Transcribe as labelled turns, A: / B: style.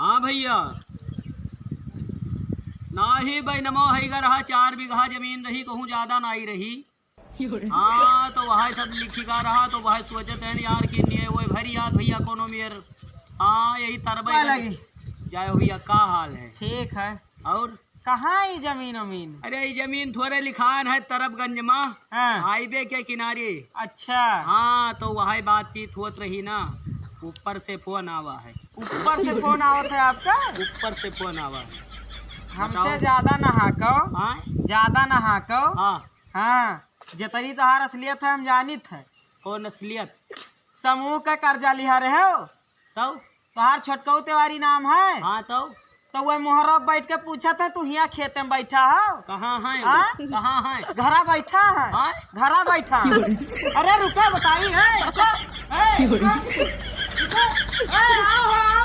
A: हाँ भैया, नाही भाई नमो है रहा 4 बीघा जमीन रही, कहूँ ज्यादा नहीं रही। हाँ तो वह सब लिखी का रहा, तो वह सोचते हैं यार कि नहीं वो भरी याद भैया कोनो मेर। हाँ यही तरबे
B: लगी
A: जाए भैया, का हाल है?
B: ठीक है।
A: और
B: कहाँ है जमीन अमीन?
A: अरे ये जमीन थोड़े लिखान है तरबगंज में,
B: हाँ।
A: हाईवे के किनारे।
B: अच्छा।
A: हाँ तो वही बातचीत होत रही ना, ऊपर से फोन आवा है।
B: ऊपर से फोन आवत है आपका?
A: ऊपर से फोन आवा है।
B: हमसे ज्यादा ना हाको।
A: हाँ
B: ज्यादा ना हाको।
A: हाँ
B: हाँ जतरी तोहार असलियत है हम जानित है।
A: कौन असलियत?
B: समूह का कर्जा लिहा रहे हो
A: तो
B: तोहार छोटकऊ तिवारी नाम है।
A: हाँ
B: तो वह मुहर्रब बैठ के पूछा था तू यहाँ खेत में बैठा हो?
A: कहाँ है?
B: हाँ?
A: कहाँ है?
B: घरा बैठा है।
A: हाँ?
B: घरा बैठा है। अरे रुको बताई है, रुको। रुको। आओ, आओ।